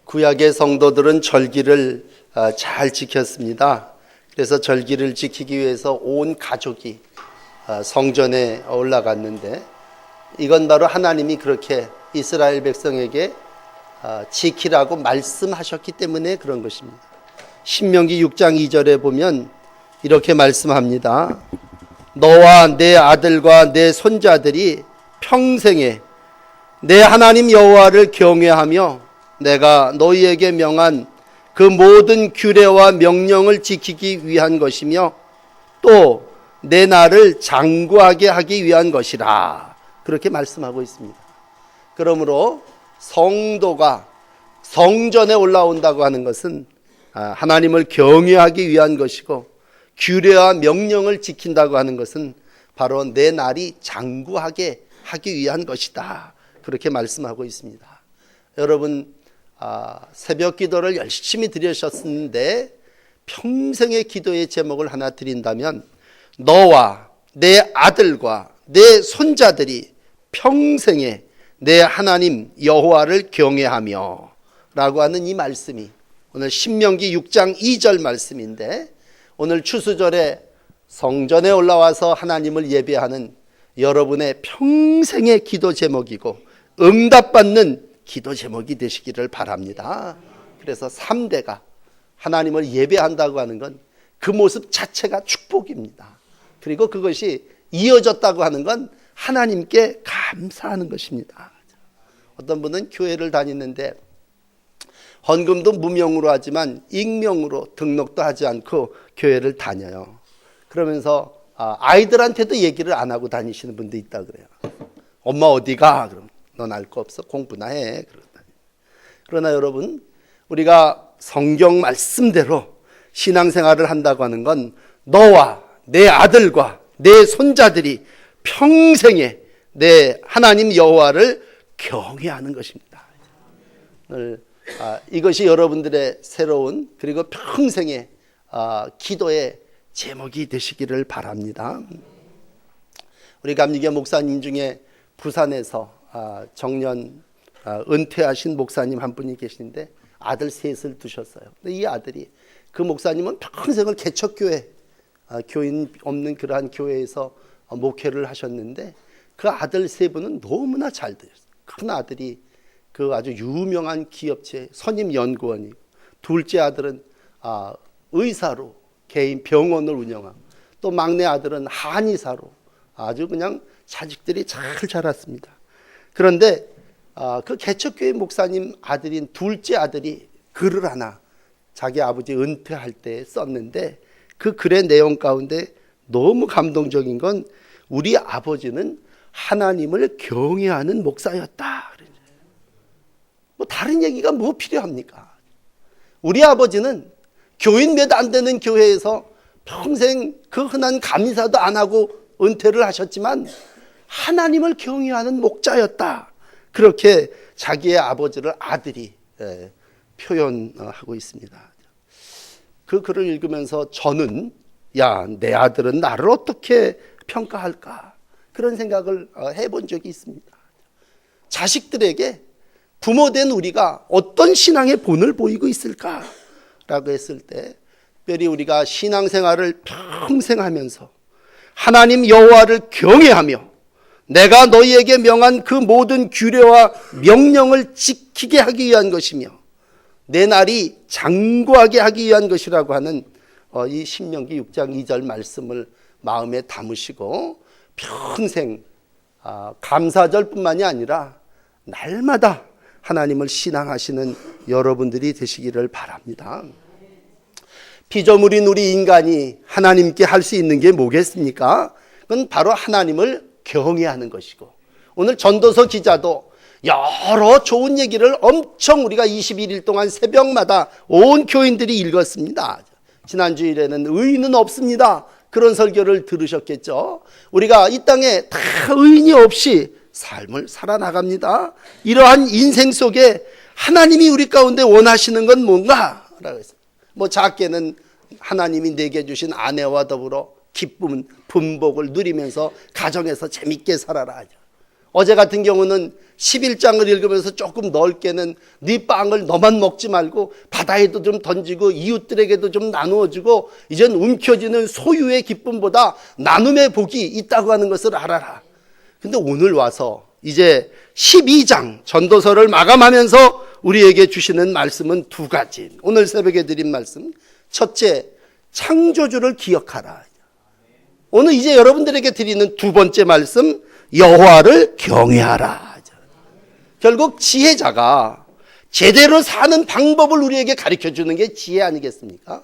구약의 성도들은 절기를 잘 지켰습니다. 그래서 절기를 지키기 위해서 온 가족이 성전에 올라갔는데, 이건 바로 하나님이 그렇게 이스라엘 백성에게 지키라고 말씀하셨기 때문에 그런 것입니다. 신명기 6장 2절에 보면 이렇게 말씀합니다. 너와 내 아들과 내 손자들이 평생에 내 하나님 여호와를 경외하며 내가 너희에게 명한 그 모든 규례와 명령을 지키기 위한 것이며 또 내 날을 장구하게 하기 위한 것이라, 그렇게 말씀하고 있습니다. 그러므로 성도가 성전에 올라온다고 하는 것은 하나님을 경외하기 위한 것이고, 규례와 명령을 지킨다고 하는 것은 바로 내 날이 장구하게 하기 위한 것이다, 그렇게 말씀하고 있습니다. 여러분, 새벽 기도를 열심히 드리셨는데 평생의 기도의 제목을 하나 드린다면, 너와 내 아들과 내 손자들이 평생에 내 하나님 여호와를 경외하며 라고 하는 이 말씀이 오늘 신명기 6장 2절 말씀인데, 오늘 추수절에 성전에 올라와서 하나님을 예배하는 여러분의 평생의 기도 제목이고 응답받는 기도 제목이 되시기를 바랍니다. 그래서 3대가 하나님을 예배한다고 하는 건 그 모습 자체가 축복입니다. 그리고 그것이 이어졌다고 하는 건 하나님께 감사하는 것입니다. 어떤 분은 교회를 다니는데 헌금도 무명으로 하지만 익명으로 등록도 하지 않고 교회를 다녀요. 그러면서 아이들한테도 얘기를 안 하고 다니시는 분도 있다 그래요. 엄마 어디가? 그럼 넌 알 거 없어, 공부나 해. 그러나 여러분, 우리가 성경 말씀대로 신앙생활을 한다고 하는 건 너와 내 아들과 내 손자들이 평생에 내 하나님 여호와를 경외하는 것입니다. 오늘 이것이 여러분들의 새로운 그리고 평생의 기도의 제목이 되시기를 바랍니다. 우리 감리교 목사님 중에 부산에서 정년 은퇴하신 목사님 한 분이 계신데 아들 셋을 두셨어요. 근데 이 아들이, 그 목사님은 평생을 개척교회, 교인 없는 그러한 교회에서 목회를 하셨는데 그 아들 세 분은 너무나 잘 되셨어요. 큰 아들이 그 아주 유명한 기업체 선임연구원이고, 둘째 아들은 의사로 개인 병원을 운영하고, 또 막내 아들은 한의사로 아주 그냥 자식들이 잘 자랐습니다. 그런데 그 개척교회 목사님 아들인 둘째 아들이 글을 하나 자기 아버지 은퇴할 때 썼는데, 그 글의 내용 가운데 너무 감동적인 건 우리 아버지는 하나님을 경외하는 목사였다. 뭐 다른 얘기가 뭐 필요합니까? 우리 아버지는 교인 몇 안 되는 교회에서 평생 그 흔한 감사도 안 하고 은퇴를 하셨지만 하나님을 경외하는 목자였다. 그렇게 자기의 아버지를 아들이 표현하고 있습니다. 그 글을 읽으면서 저는 내 아들은 나를 어떻게 평가할까, 그런 생각을 해본 적이 있습니다. 자식들에게 부모된 우리가 어떤 신앙의 본을 보이고 있을까라고 했을 때, 특별히 우리가 신앙생활을 평생 하면서 하나님 여호와를 경외하며 내가 너희에게 명한 그 모든 규례와 명령을 지키게 하기 위한 것이며 내 날이 장구하게 하기 위한 것이라고 하는 이 신명기 6장 2절 말씀을 마음에 담으시고 평생 감사절뿐만이 아니라 날마다 하나님을 신앙하시는 여러분들이 되시기를 바랍니다. 피조물인 우리 인간이 하나님께 할 수 있는 게 뭐겠습니까? 그건 바로 하나님을 경외하는 것이고, 오늘 전도서 기자도 여러 좋은 얘기를 엄청 우리가 21일 동안 새벽마다 온 교인들이 읽었습니다. 지난주일에는 의인은 없습니다, 그런 설교를 들으셨겠죠. 우리가 이 땅에 다 의인이 없이 삶을 살아나갑니다. 이러한 인생 속에 하나님이 우리 가운데 원하시는 건 뭔가? 라고 했어요. 뭐 작게는 하나님이 내게 주신 아내와 더불어 기쁨, 분복을 누리면서 가정에서 재밌게 살아라. 어제 같은 경우는 11장을 읽으면서 조금 넓게는 네 빵을 너만 먹지 말고 바다에도 좀 던지고 이웃들에게도 좀 나누어주고 이젠 움켜쥐는 소유의 기쁨보다 나눔의 복이 있다고 하는 것을 알아라. 근데 오늘 와서 이제 12장 전도서를 마감하면서 우리에게 주시는 말씀은 두 가지. 오늘 새벽에 드린 말씀. 첫째, 창조주를 기억하라. 오늘 이제 여러분들에게 드리는 두 번째 말씀, 여호와를 경외하라. 결국 지혜자가 제대로 사는 방법을 우리에게 가르쳐 주는 게 지혜 아니겠습니까?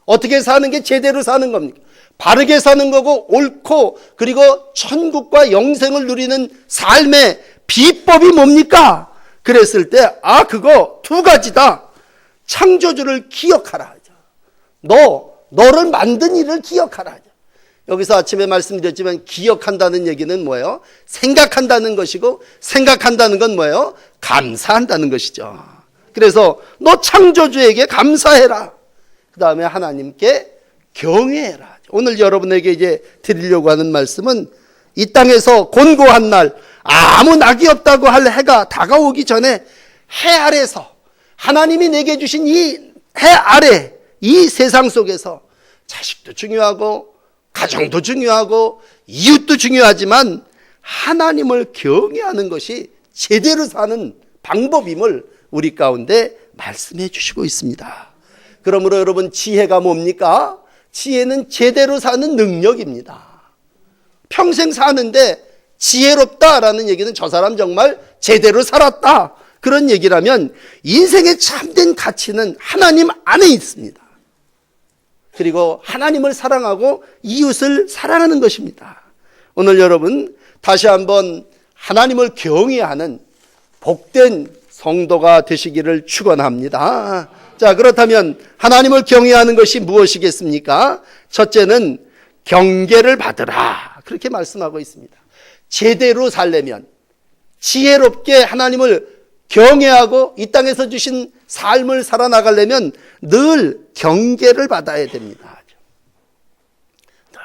어떻게 사는 게 제대로 사는 겁니까? 바르게 사는 거고 옳고 그리고 천국과 영생을 누리는 삶의 비법이 뭡니까? 그랬을 때 그거 두 가지다. 창조주를 기억하라. 너를 만든 이를 기억하라. 여기서 아침에 말씀드렸지만 기억한다는 얘기는 뭐예요? 생각한다는 것이고 생각한다는 건 뭐예요? 감사한다는 것이죠. 그래서 너 창조주에게 감사해라. 그 다음에 하나님께 경외해라. 오늘 여러분에게 이제 드리려고 하는 말씀은 이 땅에서 곤고한 날 아무 낙이 없다고 할 해가 다가오기 전에 해 아래서 하나님이 내게 주신 이 해 아래 이 세상 속에서 자식도 중요하고 가정도 중요하고 이웃도 중요하지만 하나님을 경외하는 것이 제대로 사는 방법임을 우리 가운데 말씀해 주시고 있습니다. 그러므로 여러분 지혜가 뭡니까? 지혜는 제대로 사는 능력입니다. 평생 사는데 지혜롭다라는 얘기는 저 사람 정말 제대로 살았다. 그런 얘기라면 인생의 참된 가치는 하나님 안에 있습니다. 그리고 하나님을 사랑하고 이웃을 사랑하는 것입니다. 오늘 여러분 다시 한번 하나님을 경외하는 복된 성도가 되시기를 축원합니다. 자, 그렇다면 하나님을 경외하는 것이 무엇이겠습니까? 첫째는 경계를 받으라. 그렇게 말씀하고 있습니다. 제대로 살려면 지혜롭게 하나님을 경외하고 이 땅에서 주신 삶을 살아나가려면 늘 경계를 받아야 됩니다.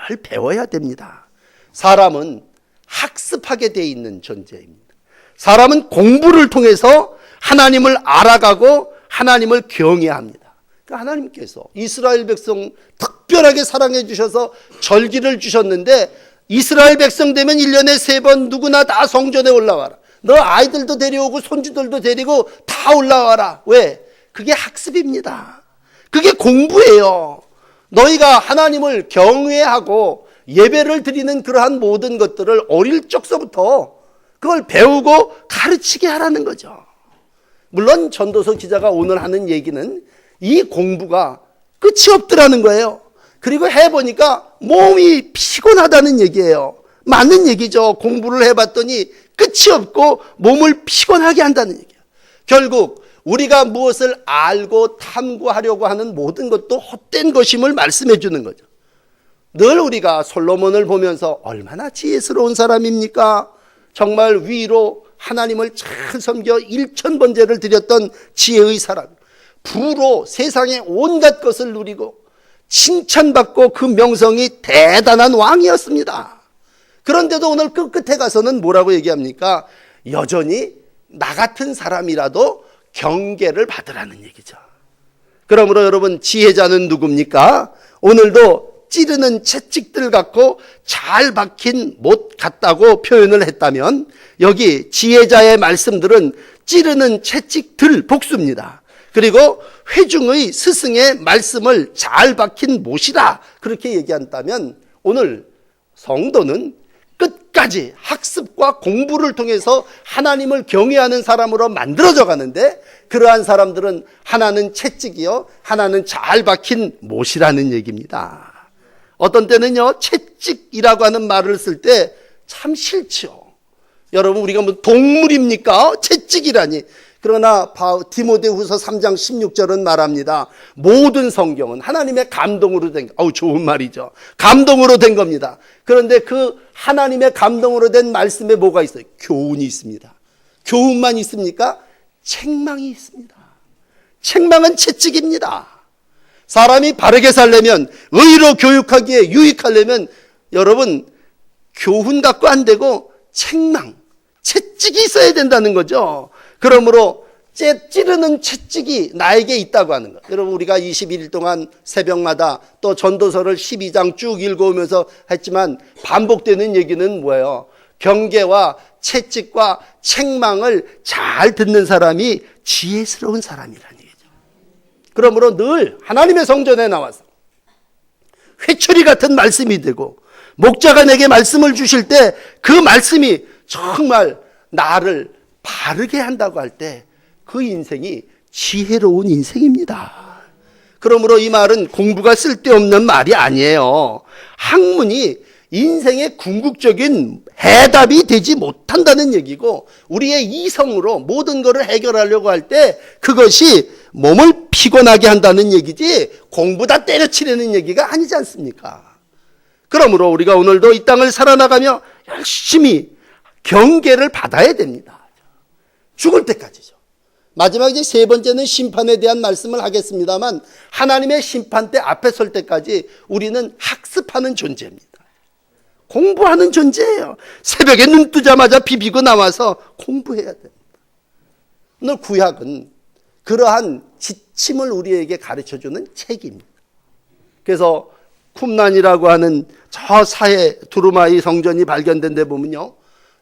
늘 배워야 됩니다. 사람은 학습하게 돼 있는 존재입니다. 사람은 공부를 통해서 하나님을 알아가고 하나님을 경외합니다. 그러니까 하나님께서 이스라엘 백성 특별하게 사랑해 주셔서 절기를 주셨는데 이스라엘 백성 되면 1년에 3번 누구나 다 성전에 올라와라. 너 아이들도 데려오고 손주들도 데리고 다 올라와라. 왜? 그게 학습입니다. 그게 공부예요. 너희가 하나님을 경외하고 예배를 드리는 그러한 모든 것들을 어릴 적서부터 그걸 배우고 가르치게 하라는 거죠. 물론 전도서 기자가 오늘 하는 얘기는 이 공부가 끝이 없더라는 거예요. 그리고 해보니까 몸이 피곤하다는 얘기예요. 맞는 얘기죠. 공부를 해봤더니 끝이 없고 몸을 피곤하게 한다는 얘기예요. 결국 우리가 무엇을 알고 탐구하려고 하는 모든 것도 헛된 것임을 말씀해 주는 거죠. 늘 우리가 솔로몬을 보면서 얼마나 지혜스러운 사람입니까? 정말 위로 하나님을 잘 섬겨 1000번제를 드렸던 지혜의 사람. 부로 세상의 온갖 것을 누리고 칭찬받고 그 명성이 대단한 왕이었습니다. 그런데도 오늘 끝에 가서는 뭐라고 얘기합니까? 여전히 나 같은 사람이라도 경계를 받으라는 얘기죠. 그러므로 여러분 지혜자는 누굽니까? 오늘도 찌르는 채찍들 갖고 잘 박힌 못 같다고 표현을 했다면 여기 지혜자의 말씀들은 찌르는 채찍들 복수입니다. 그리고 회중의 스승의 말씀을 잘 박힌 못이다 그렇게 얘기한다면 오늘 성도는 끝까지 학습과 공부를 통해서 하나님을 경외하는 사람으로 만들어져 가는데 그러한 사람들은 하나는 채찍이요 하나는 잘 박힌 못이라는 얘기입니다. 어떤 때는요 채찍이라고 하는 말을 쓸 때 참 싫죠. 여러분 우리가 뭐 동물입니까? 채찍이라니. 그러나 디모데후서 3장 16절은 말합니다. 모든 성경은 하나님의 감동으로 된 좋은 말이죠. 감동으로 된 겁니다. 그런데 그 하나님의 감동으로 된 말씀에 뭐가 있어요? 교훈이 있습니다. 교훈만 있습니까? 책망이 있습니다. 책망은 채찍입니다. 사람이 바르게 살려면 의로 교육하기에 유익하려면 여러분 교훈 갖고 안 되고 책망, 채찍이 있어야 된다는 거죠. 그러므로 찌르는 채찍이 나에게 있다고 하는 것. 여러분, 우리가 21일 동안 새벽마다 또 전도서를 12장 쭉 읽어오면서 했지만 반복되는 얘기는 뭐예요? 경계와 채찍과 책망을 잘 듣는 사람이 지혜스러운 사람이라는 얘기죠. 그러므로 늘 하나님의 성전에 나와서 회초리 같은 말씀이 되고, 목자가 내게 말씀을 주실 때 그 말씀이 정말 나를 바르게 한다고 할 때 그 인생이 지혜로운 인생입니다. 그러므로 이 말은 공부가 쓸데없는 말이 아니에요. 학문이 인생의 궁극적인 해답이 되지 못한다는 얘기고, 우리의 이성으로 모든 것을 해결하려고 할 때 그것이 몸을 피곤하게 한다는 얘기지 공부 다 때려치려는 얘기가 아니지 않습니까? 그러므로 우리가 오늘도 이 땅을 살아나가며 열심히 경계를 받아야 됩니다. 죽을 때까지죠. 마지막 이제 세 번째는 심판에 대한 말씀을 하겠습니다만, 하나님의 심판대 앞에 설 때까지 우리는 학습하는 존재입니다. 공부하는 존재예요. 새벽에 눈 뜨자마자 비비고 나와서 공부해야 됩니다. 오늘 구약은 그러한 지침을 우리에게 가르쳐주는 책입니다. 그래서 쿰란이라고 하는 저 사해 두루마리 성전이 발견된 데 보면요,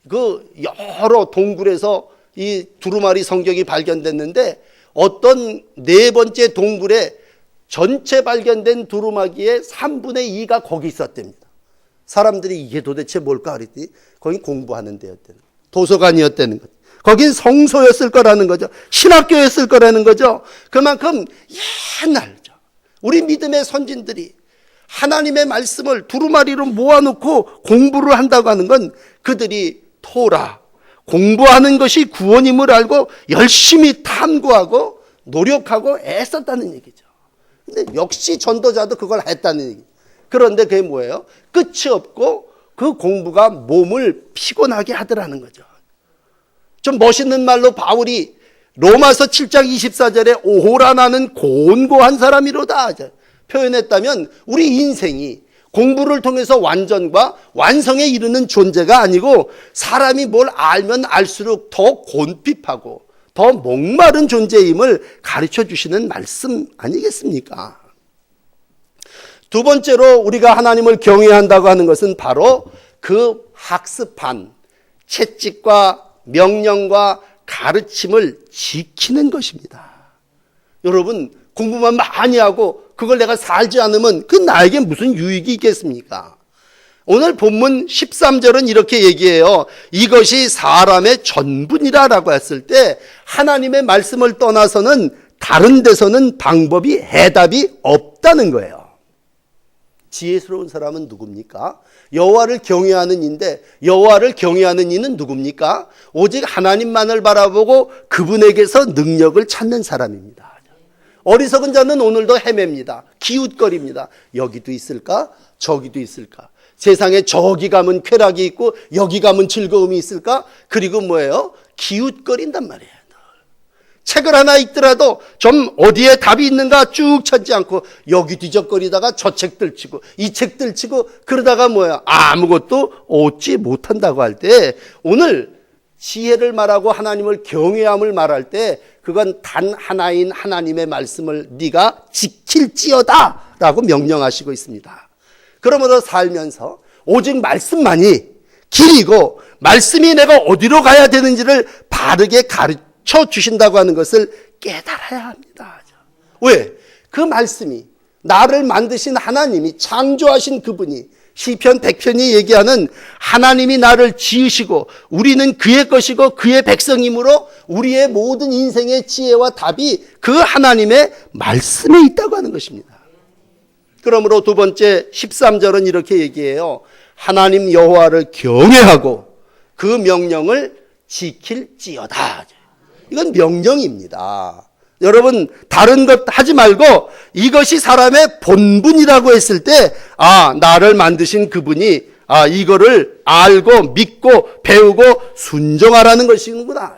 그 여러 동굴에서 이 두루마리 성경이 발견됐는데, 어떤 네 번째 동굴에 전체 발견된 두루마기의 3분의 2가 거기 있었답니다. 사람들이 이게 도대체 뭘까 그랬더니 거긴 공부하는 데였다는 거예요. 도서관이었다는 거죠. 거긴 성소였을 거라는 거죠. 신학교였을 거라는 거죠. 그만큼 옛날죠. 우리 믿음의 선진들이 하나님의 말씀을 두루마리로 모아놓고 공부를 한다고 하는 건 그들이 토라, 공부하는 것이 구원임을 알고 열심히 탐구하고 노력하고 애썼다는 얘기죠. 근데 역시 전도자도 그걸 했다는 얘기죠. 그런데 그게 뭐예요? 끝이 없고 그 공부가 몸을 피곤하게 하더라는 거죠. 좀 멋있는 말로 바울이 로마서 7장 24절에 오호라 나는 곤고한 사람이로다 표현했다면, 우리 인생이 공부를 통해서 완전과 완성에 이르는 존재가 아니고 사람이 뭘 알면 알수록 더 곤핍하고 더 목마른 존재임을 가르쳐 주시는 말씀 아니겠습니까? 두 번째로 우리가 하나님을 경외한다고 하는 것은 바로 그 학습한 채찍과 명령과 가르침을 지키는 것입니다. 여러분, 공부만 많이 하고 그걸 내가 살지 않으면 그 나에게 무슨 유익이 있겠습니까? 오늘 본문 13절은 이렇게 얘기해요. 이것이 사람의 전분이라고 했을 때 하나님의 말씀을 떠나서는 다른 데서는 방법이, 해답이 없다는 거예요. 지혜스러운 사람은 누굽니까? 여호와를 경외하는 이인데, 여호와를 경외하는 이는 누굽니까? 오직 하나님만을 바라보고 그분에게서 능력을 찾는 사람입니다. 어리석은 자는 오늘도 헤맵니다. 기웃거립니다. 여기도 있을까? 저기도 있을까? 세상에 저기 가면 쾌락이 있고 여기 가면 즐거움이 있을까? 그리고 뭐예요? 기웃거린단 말이에요. 책을 하나 읽더라도 좀 어디에 답이 있는가 쭉 찾지 않고 여기 뒤적거리다가 저 책 들치고 이 책 들치고 그러다가 뭐야? 아무것도 얻지 못한다고 할 때, 오늘 지혜를 말하고 하나님을 경외함을 말할 때 그건 단 하나인 하나님의 말씀을 네가 지킬지어다 라고 명령하시고 있습니다. 그러므로 살면서 오직 말씀만이 길이고, 말씀이 내가 어디로 가야 되는지를 바르게 가르쳐 주신다고 하는 것을 깨달아야 합니다. 왜? 그 말씀이, 나를 만드신 하나님이, 창조하신 그분이, 시편 100편이 얘기하는 하나님이 나를 지으시고 우리는 그의 것이고 그의 백성이므로 우리의 모든 인생의 지혜와 답이 그 하나님의 말씀에 있다고 하는 것입니다. 그러므로 두 번째 13절은 이렇게 얘기해요. 하나님 여호와를 경외하고 그 명령을 지킬지어다. 이건 명령입니다. 여러분, 다른 것 하지 말고 이것이 사람의 본분이라고 했을 때, 나를 만드신 그분이 이거를 알고 믿고 배우고 순종하라는 것이구나.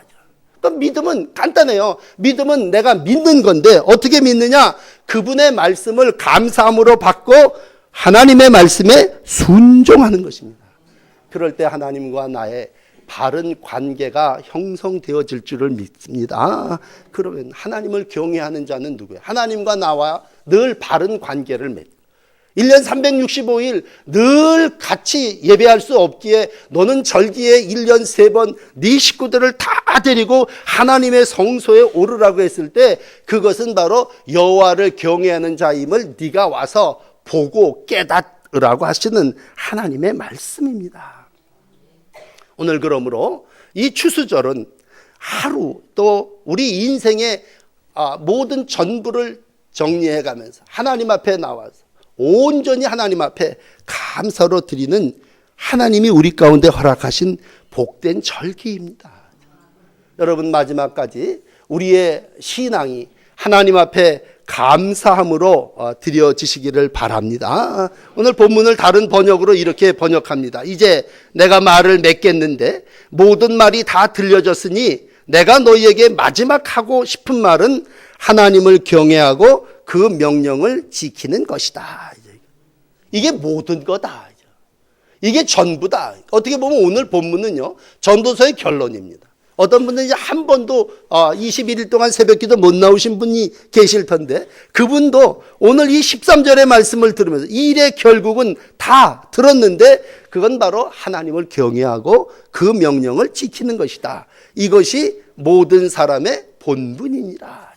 그러니까 믿음은 간단해요. 믿음은 내가 믿는 건데 어떻게 믿느냐? 그분의 말씀을 감사함으로 받고 하나님의 말씀에 순종하는 것입니다. 그럴 때 하나님과 나의 바른 관계가 형성되어질 줄을 믿습니다. 그러면 하나님을 경외하는 자는 누구예요? 하나님과 나와 늘 바른 관계를 맺고 1년 365일 늘 같이 예배할 수 없기에 너는 절기에 1년 3번 네 식구들을 다 데리고 하나님의 성소에 오르라고 했을 때 그것은 바로 여호와를 경외하는 자임을 네가 와서 보고 깨닫으라고 하시는 하나님의 말씀입니다. 오늘 그러므로 이 추수절은 하루 또 우리 인생의 모든 전부를 정리해가면서 하나님 앞에 나와서 온전히 하나님 앞에 감사로 드리는 하나님이 우리 가운데 허락하신 복된 절기입니다. 여러분 마지막까지 우리의 신앙이 하나님 앞에 감사함으로 드려지시기를 바랍니다. 오늘 본문을 다른 번역으로 이렇게 번역합니다. 이제 내가 말을 맺겠는데 모든 말이 다 들려졌으니 내가 너희에게 마지막 하고 싶은 말은 하나님을 경외하고 그 명령을 지키는 것이다. 이게 모든 거다. 이게 전부다. 어떻게 보면 오늘 본문은요, 전도서의 결론입니다. 어떤 분은 이제 한 번도 21일 동안 새벽기도 못 나오신 분이 계실 텐데 그분도 오늘 이 13절의 말씀을 들으면서 이 일의 결국은 다 들었는데 그건 바로 하나님을 경외하고 그 명령을 지키는 것이다. 이것이 모든 사람의 본분이니라.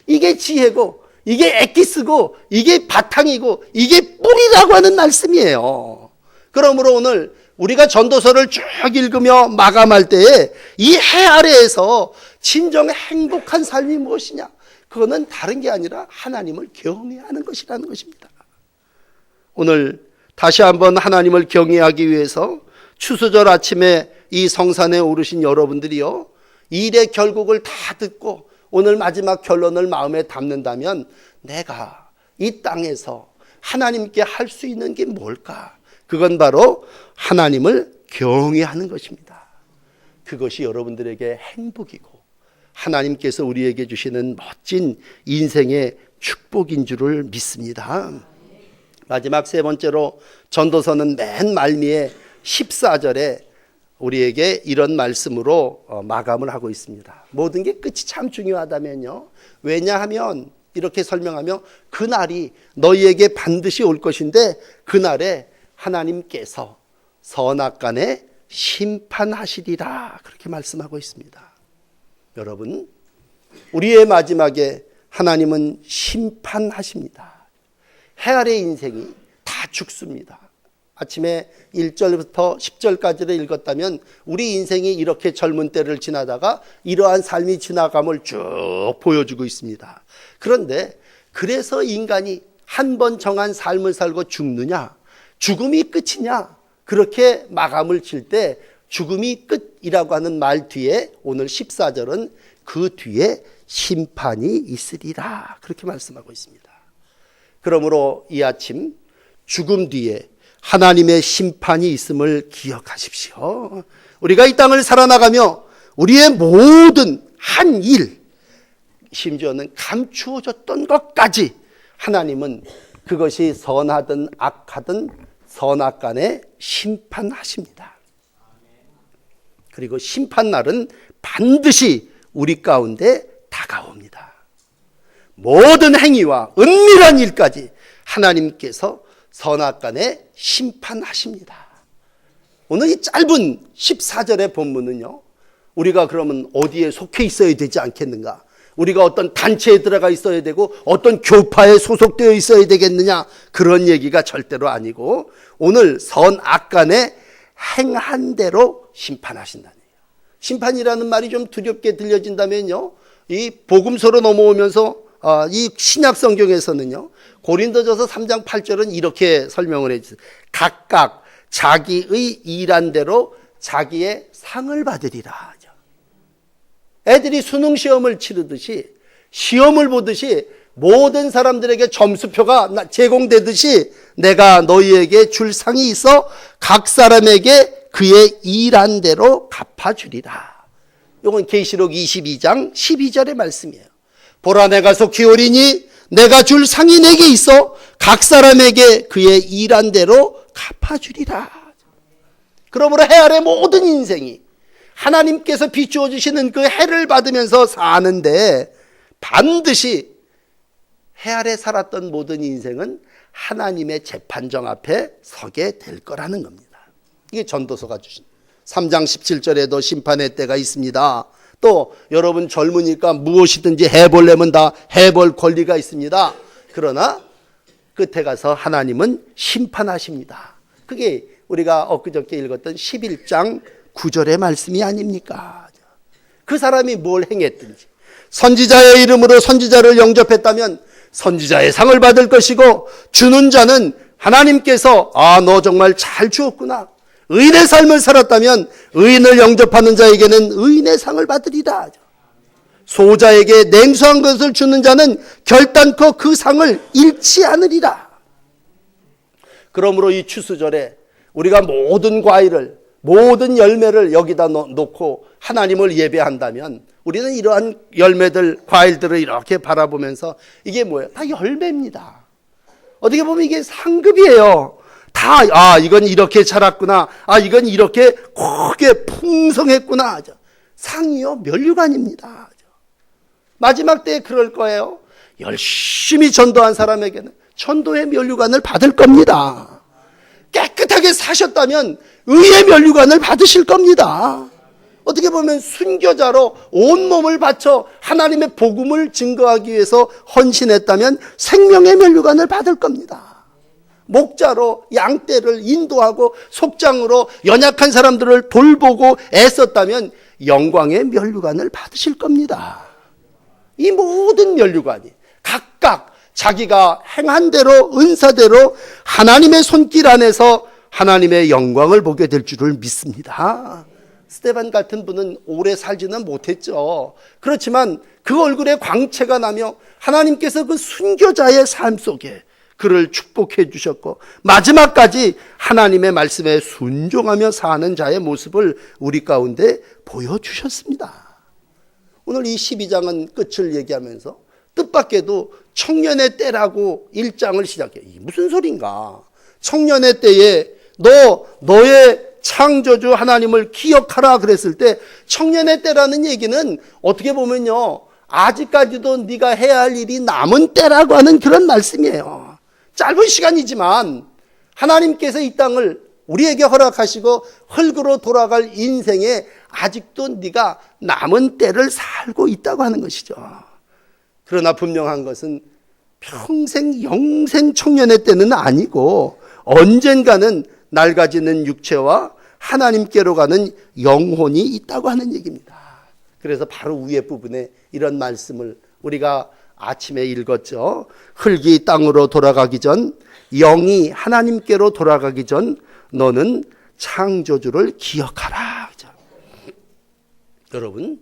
이게 지혜고 이게 엑기스고 이게 바탕이고 이게 뿌리라고 하는 말씀이에요. 그러므로 오늘 우리가 전도서를 쭉 읽으며 마감할 때에 이 해 아래에서 진정 행복한 삶이 무엇이냐? 그거는 다른 게 아니라 하나님을 경외하는 것이라는 것입니다. 오늘 다시 한번 하나님을 경외하기 위해서 추수절 아침에 이 성산에 오르신 여러분들이요, 이 일의 결국을 다 듣고 오늘 마지막 결론을 마음에 담는다면 내가 이 땅에서 하나님께 할 수 있는 게 뭘까? 그건 바로 하나님을 경외하는 것입니다. 그것이 여러분들에게 행복이고 하나님께서 우리에게 주시는 멋진 인생의 축복인 줄을 믿습니다. 마지막 세 번째로 전도서는 맨 말미에 14절에 우리에게 이런 말씀으로 마감을 하고 있습니다. 모든 게 끝이 참 중요하다면요. 왜냐하면 이렇게 설명하며 그날이 너희에게 반드시 올 것인데 그날에 하나님께서 선악간에 심판하시리라 그렇게 말씀하고 있습니다. 여러분, 우리의 마지막에 하나님은 심판하십니다. 해 아래 인생이 다 죽습니다. 아침에 1절부터 10절까지를 읽었다면 우리 인생이 이렇게 젊은 때를 지나다가 이러한 삶이 지나감을 쭉 보여주고 있습니다. 그런데 그래서 인간이 한 번 정한 삶을 살고 죽느냐? 죽음이 끝이냐? 그렇게 마감을 칠 때 죽음이 끝이라고 하는 말 뒤에 오늘 14절은 그 뒤에 심판이 있으리라 그렇게 말씀하고 있습니다. 그러므로 이 아침 죽음 뒤에 하나님의 심판이 있음을 기억하십시오. 우리가 이 땅을 살아나가며 우리의 모든 한 일, 심지어는 감추어졌던 것까지 하나님은 그것이 선하든 악하든 선악간에 심판하십니다. 그리고 심판날은 반드시 우리 가운데 다가옵니다. 모든 행위와 은밀한 일까지 하나님께서 선악간에 심판하십니다. 오늘 이 짧은 14절의 본문은요, 우리가 그러면 어디에 속해 있어야 되지 않겠는가? 우리가 어떤 단체에 들어가 있어야 되고 어떤 교파에 소속되어 있어야 되겠느냐? 그런 얘기가 절대로 아니고 오늘 선악간에 행한 대로 심판하신다는 얘기예요. 심판이라는 말이 좀 두렵게 들려진다면요, 이 복음서로 넘어오면서 이 신약 성경에서는요, 고린도전서 3장 8절은 이렇게 설명을 해주세요. 각각 자기의 일한 대로 자기의 상을 받으리라. 애들이 수능 시험을 치르듯이 시험을 보듯이 모든 사람들에게 점수표가 제공되듯이 내가 너희에게 줄 상이 있어 각 사람에게 그의 일한 대로 갚아주리라. 이건 계시록 22장 12절의 말씀이에요. 보라 내가 속히 오리니 내가 줄 상이 내게 있어 각 사람에게 그의 일한 대로 갚아주리라. 그러므로 해 아래 모든 인생이 하나님께서 비추어 주시는 그 해를 받으면서 사는데 반드시 해 아래 살았던 모든 인생은 하나님의 재판정 앞에 서게 될 거라는 겁니다. 이게 전도서가 주신 3장 17절에도 심판의 때가 있습니다. 또 여러분 젊으니까 무엇이든지 해보려면 다 해볼 권리가 있습니다. 그러나 끝에 가서 하나님은 심판하십니다. 그게 우리가 엊그저께 읽었던 11장 9절의 말씀이 아닙니까? 그 사람이 뭘 행했든지 선지자의 이름으로 선지자를 영접했다면 선지자의 상을 받을 것이고, 주는 자는 하나님께서 너 정말 잘 주었구나, 의인의 삶을 살았다면 의인을 영접하는 자에게는 의인의 상을 받으리라. 소자에게 냉수한 것을 주는 자는 결단코 그 상을 잃지 않으리라. 그러므로 이 추수절에 우리가 모든 과일을, 모든 열매를 여기다 놓고 하나님을 예배한다면 우리는 이러한 열매들, 과일들을 이렇게 바라보면서 이게 뭐예요? 다 열매입니다. 어떻게 보면 이게 상급이에요. 다 이건 이렇게 자랐구나, 이건 이렇게 크게 풍성했구나. 상이요, 면류관입니다. 마지막 때에 그럴 거예요. 열심히 전도한 사람에게는 전도의 면류관을 받을 겁니다. 깨끗하게 사셨다면 의의 면류관을 받으실 겁니다. 어떻게 보면 순교자로 온몸을 바쳐 하나님의 복음을 증거하기 위해서 헌신했다면 생명의 면류관을 받을 겁니다. 목자로 양떼를 인도하고 속장으로 연약한 사람들을 돌보고 애썼다면 영광의 면류관을 받으실 겁니다. 이 모든 면류관이 각각 자기가 행한 대로, 은사대로 하나님의 손길 안에서 하나님의 영광을 보게 될 줄을 믿습니다. 스데반 같은 분은 오래 살지는 못했죠. 그렇지만 그 얼굴에 광채가 나며 하나님께서 그 순교자의 삶 속에 그를 축복해 주셨고, 마지막까지 하나님의 말씀에 순종하며 사는 자의 모습을 우리 가운데 보여주셨습니다. 오늘 이 12장은 끝을 얘기하면서 뜻밖에도 청년의 때라고 1장을 시작해. 이게 무슨 소린가? 청년의 때에 너의 창조주 하나님을 기억하라 그랬을 때, 청년의 때라는 얘기는 어떻게 보면요, 아직까지도 네가 해야 할 일이 남은 때라고 하는 그런 말씀이에요. 짧은 시간이지만 하나님께서 이 땅을 우리에게 허락하시고 흙으로 돌아갈 인생에 아직도 네가 남은 때를 살고 있다고 하는 것이죠. 그러나 분명한 것은 평생 영생 청년의 때는 아니고 언젠가는 낡아지는 육체와 하나님께로 가는 영혼이 있다고 하는 얘기입니다. 그래서 바로 위에 부분에 이런 말씀을 우리가 아침에 읽었죠. 흙이 땅으로 돌아가기 전, 영이 하나님께로 돌아가기 전 너는 창조주를 기억하라. 여러분,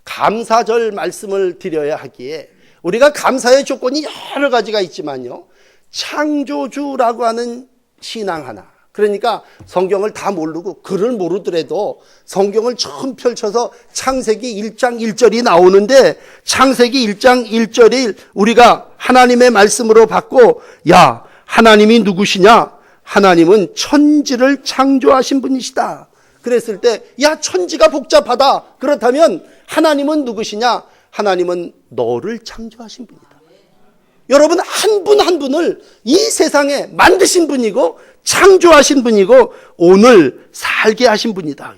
감사절 말씀을 드려야 하기에 우리가 감사의 조건이 여러 가지가 있지만요, 창조주라고 하는 신앙 하나, 그러니까 성경을 다 모르고 글을 모르더라도 성경을 처음 펼쳐서 창세기 1장 1절이 나오는데, 창세기 1장 1절이 우리가 하나님의 말씀으로 받고, 야, 하나님이 누구시냐? 하나님은 천지를 창조하신 분이시다. 그랬을 때, 야, 천지가 복잡하다. 그렇다면 하나님은 누구시냐? 하나님은 너를 창조하신 분이다. 여러분, 한 분 한 분을 이 세상에 만드신 분이고 창조하신 분이고 오늘 살게 하신 분이다.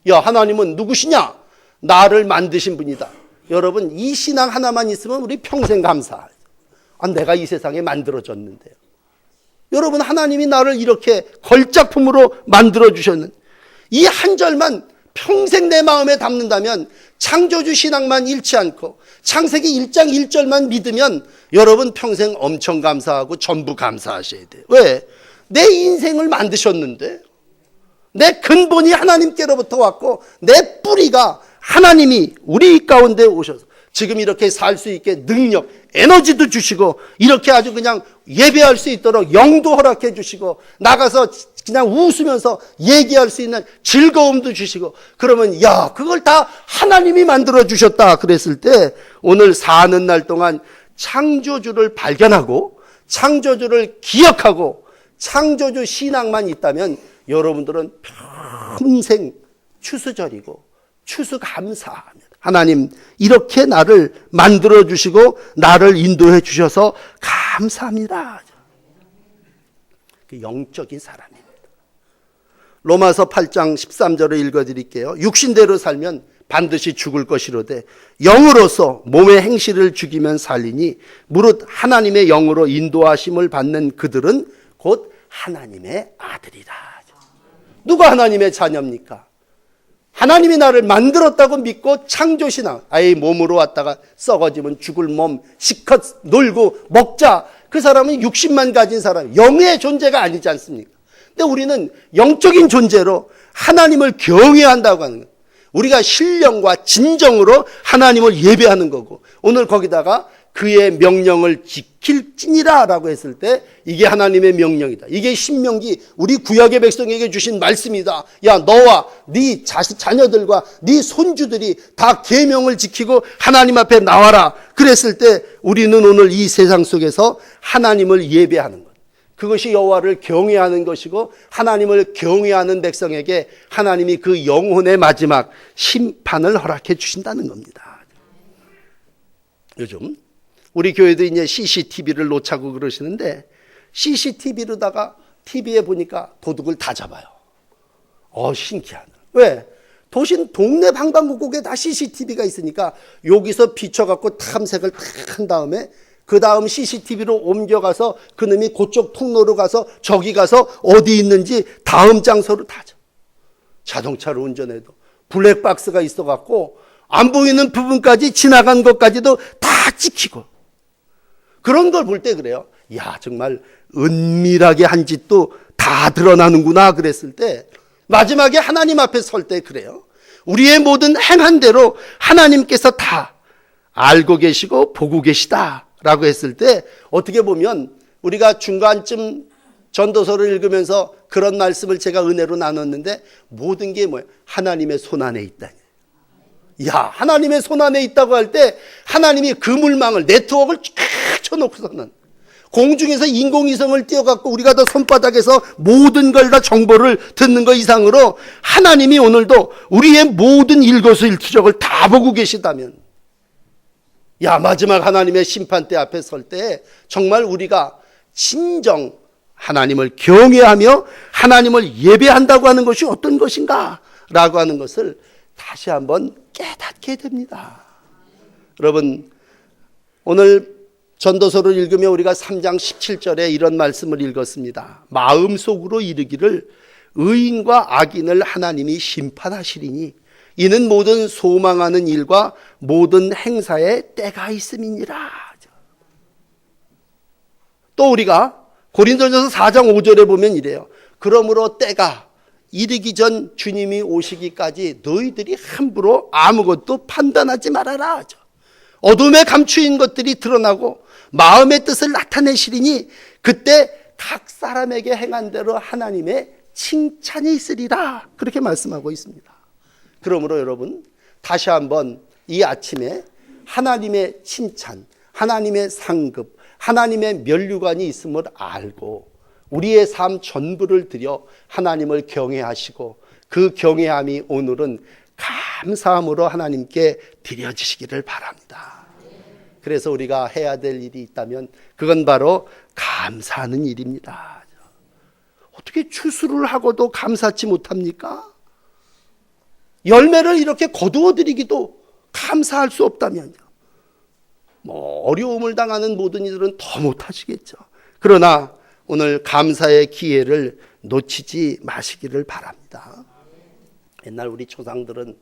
야, 하나님은 누구시냐? 나를 만드신 분이다. 여러분, 이 신앙 하나만 있으면 우리 평생 감사해요. 내가 이 세상에 만들어졌는데요. 여러분, 하나님이 나를 이렇게 걸작품으로 만들어주셨는데 이 한 절만 평생 내 마음에 담는다면, 창조주 신앙만 잃지 않고 창세기 1장 1절만 믿으면 여러분 평생 엄청 감사하고 전부 감사하셔야 돼요. 왜? 내 인생을 만드셨는데, 내 근본이 하나님께로부터 왔고 내 뿌리가 하나님이 우리 가운데 오셔서 지금 이렇게 살 수 있게 능력, 에너지도 주시고 이렇게 아주 그냥 예배할 수 있도록 영도 허락해 주시고 나가서 그냥 웃으면서 얘기할 수 있는 즐거움도 주시고, 그러면 야, 그걸 다 하나님이 만들어 주셨다 그랬을 때 오늘 사는 날 동안 창조주를 발견하고 창조주를 기억하고 창조주 신앙만 있다면 여러분들은 평생 추수절이고 추수감사합니다. 하나님 이렇게 나를 만들어 주시고 나를 인도해 주셔서 감사합니다. 영적인 사람입니다. 로마서 8장 13절을 읽어드릴게요. 육신대로 살면 반드시 죽을 것이로되 영으로서 몸의 행실을 죽이면 살리니 무릇 하나님의 영으로 인도하심을 받는 그들은 곧 하나님의 아들이라. 누가 하나님의 자녀입니까? 하나님이 나를 만들었다고 믿고 창조신앙, 아예 몸으로 왔다가 썩어지면 죽을 몸 실컷 놀고 먹자. 그 사람은 육신만 가진 사람, 영의 존재가 아니지 않습니까? 근데 우리는 영적인 존재로 하나님을 경외해야 한다고 하는 거예요. 우리가 신령과 진정으로 하나님을 예배하는 거고, 오늘 거기다가 그의 명령을 지킬지니라 라고 했을 때 이게 하나님의 명령이다. 이게 신명기 우리 구약의 백성에게 주신 말씀이다. 야, 너와 네 자녀들과 네 손주들이 다 계명을 지키고 하나님 앞에 나와라. 그랬을 때 우리는 오늘 이 세상 속에서 하나님을 예배하는 것, 그것이 여호와를 경외하는 것이고, 하나님을 경외하는 백성에게 하나님이 그 영혼의 마지막 심판을 허락해 주신다는 겁니다. 요즘 우리 교회도 이제 CCTV를 놓자고 그러시는데, CCTV로다가 TV에 보니까 도둑을 다 잡아요. 신기하다. 왜? 동네 방방곡곡에 다 CCTV가 있으니까 여기서 비춰갖고 탐색을 탁 한 다음에 그 다음 CCTV로 옮겨가서 그놈이 그쪽 통로로 가서 저기 가서 어디 있는지 다음 장소로 다 잡아. 자동차로 운전해도 블랙박스가 있어갖고 안 보이는 부분까지 지나간 것까지도 다 찍히고, 그런 걸 볼 때 그래요. 야, 정말 은밀하게 한 짓도 다 드러나는구나 그랬을 때, 마지막에 하나님 앞에 설 때 그래요. 우리의 모든 행한 대로 하나님께서 다 알고 계시고 보고 계시다라고 했을 때, 어떻게 보면 우리가 중간쯤 전도서를 읽으면서 그런 말씀을 제가 은혜로 나눴는데, 모든 게 뭐예요? 하나님의 손 안에 있다. 야, 하나님의 손 안에 있다고 할 때 하나님이 그물망을, 네트워크를 쫙 쳐놓고서는 공중에서 인공위성을 띄워갖고 우리가 더 손바닥에서 모든 걸 다 정보를 듣는 것 이상으로 하나님이 오늘도 우리의 모든 일거수일투족을 다 보고 계시다면, 야, 마지막 하나님의 심판대 앞에 설 때 정말 우리가 진정 하나님을 경외하며 하나님을 예배한다고 하는 것이 어떤 것인가 라고 하는 것을 다시 한번 깨닫게 됩니다. 여러분, 오늘 전도서를 읽으며 우리가 3장 17절에 이런 말씀을 읽었습니다. 마음속으로 이르기를 의인과 악인을 하나님이 심판하시리니 이는 모든 소망하는 일과 모든 행사에 때가 있음이니라. 또 우리가 고린도전서 4장 5절에 보면 이래요. 그러므로 때가 이르기 전 주님이 오시기까지 너희들이 함부로 아무것도 판단하지 말아라. 어둠에 감추인 것들이 드러나고 마음의 뜻을 나타내시리니 그때 각 사람에게 행한 대로 하나님의 칭찬이 있으리라. 그렇게 말씀하고 있습니다. 그러므로 여러분, 다시 한번 이 아침에 하나님의 칭찬, 하나님의 상급, 하나님의 면류관이 있음을 알고 우리의 삶 전부를 들여 하나님을 경외하시고, 그 경외함이 오늘은 감사함으로 하나님께 드려지시기를 바랍니다. 그래서 우리가 해야 될 일이 있다면 그건 바로 감사하는 일입니다. 어떻게 추수를 하고도 감사치 못합니까? 열매를 이렇게 거두어 드리기도 감사할 수 없다면요, 어려움을 당하는 모든 이들은 더 못하시겠죠. 그러나 오늘 감사의 기회를 놓치지 마시기를 바랍니다. 옛날 우리 조상들은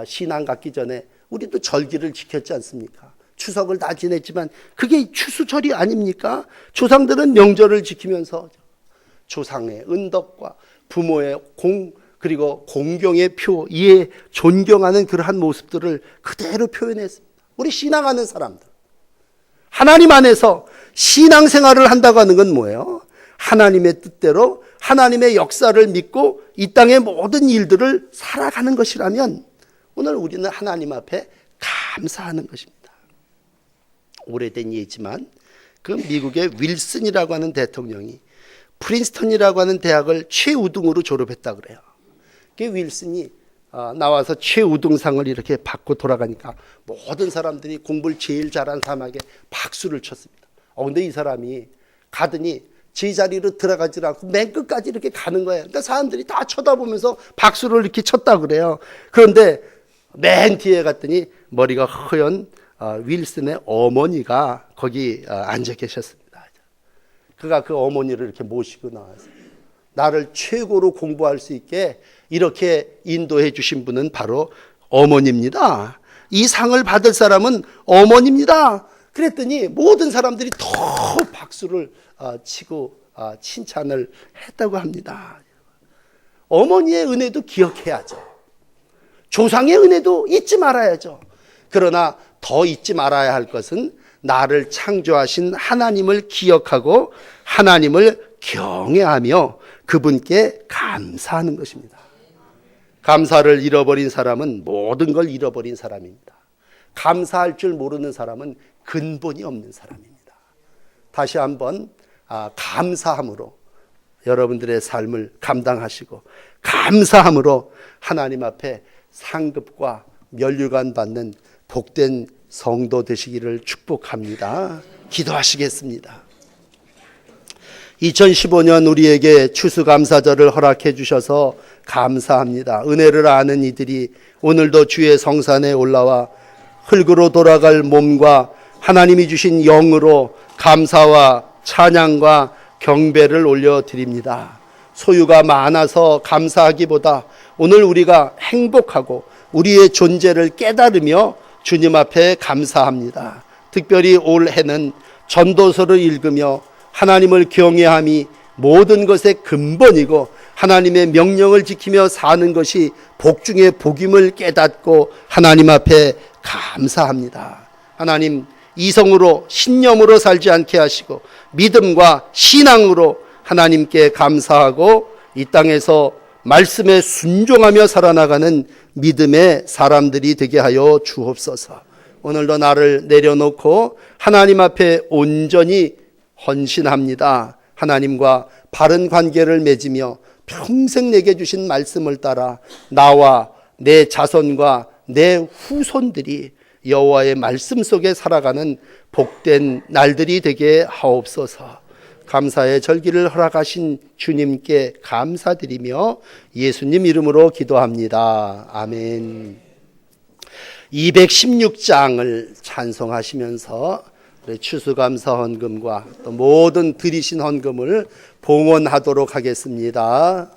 신앙 갖기 전에 우리도 절기를 지켰지 않습니까? 추석을 다 지냈지만 그게 추수절이 아닙니까? 조상들은 명절을 지키면서 조상의 은덕과 부모의 그리고 공경의 표, 이에 존경하는 그러한 모습들을 그대로 표현했습니다. 우리 신앙하는 사람들, 하나님 안에서 신앙생활을 한다고 하는 건 뭐예요? 하나님의 뜻대로 하나님의 역사를 믿고 이 땅의 모든 일들을 살아가는 것이라면 오늘 우리는 하나님 앞에 감사하는 것입니다. 오래된 예지만 그 미국의 윌슨이라고 하는 대통령이 프린스턴이라고 하는 대학을 최우등으로 졸업했다 그래요. 그 윌슨이 나와서 최우등상을 이렇게 받고 돌아가니까 모든 사람들이 공부를 제일 잘한 사람에게 박수를 쳤습니다. 근데 이 사람이 가더니 제자리로 들어가지 않고 맨 끝까지 이렇게 가는 거예요. 그러니까 사람들이 다 쳐다보면서 박수를 이렇게 쳤다 그래요. 그런데 맨 뒤에 갔더니 머리가 허연 윌슨의 어머니가 거기 앉아 계셨습니다. 그가 그 어머니를 이렇게 모시고 나와서 나를 최고로 공부할 수 있게 이렇게 인도해 주신 분은 바로 어머니입니다. 이 상을 받을 사람은 어머니입니다. 그랬더니 모든 사람들이 더 박수를 치고 칭찬을 했다고 합니다. 어머니의 은혜도 기억해야죠. 조상의 은혜도 잊지 말아야죠. 그러나 더 잊지 말아야 할 것은 나를 창조하신 하나님을 기억하고 하나님을 경외하며 그분께 감사하는 것입니다. 감사를 잃어버린 사람은 모든 걸 잃어버린 사람입니다. 감사할 줄 모르는 사람은 근본이 없는 사람입니다. 다시 한번 감사함으로 여러분들의 삶을 감당하시고 감사함으로 하나님 앞에 상급과 면류관 받는 복된 성도 되시기를 축복합니다. 기도하시겠습니다. 2015년 우리에게 추수감사절을 허락해 주셔서 감사합니다. 은혜를 아는 이들이 오늘도 주의 성산에 올라와 흙으로 돌아갈 몸과 하나님이 주신 영으로 감사와 찬양과 경배를 올려드립니다. 소유가 많아서 감사하기보다 오늘 우리가 행복하고 우리의 존재를 깨달으며 주님 앞에 감사합니다. 특별히 올해는 전도서를 읽으며 하나님을 경외함이 모든 것의 근본이고 하나님의 명령을 지키며 사는 것이 복 중에 복임을 깨닫고 하나님 앞에 감사합니다. 하나님, 이성으로 신념으로 살지 않게 하시고 믿음과 신앙으로 하나님께 감사하고 이 땅에서 말씀에 순종하며 살아나가는 믿음의 사람들이 되게 하여 주옵소서. 오늘도 나를 내려놓고 하나님 앞에 온전히 헌신합니다. 하나님과 바른 관계를 맺으며 평생 내게 주신 말씀을 따라 나와 내 자손과 내 후손들이 여호와의 말씀 속에 살아가는 복된 날들이 되게 하옵소서. 감사의 절기를 허락하신 주님께 감사드리며 예수님 이름으로 기도합니다. 아멘. 216장을 찬송하시면서 추수감사 헌금과 또 모든 드리신 헌금을 봉헌하도록 하겠습니다.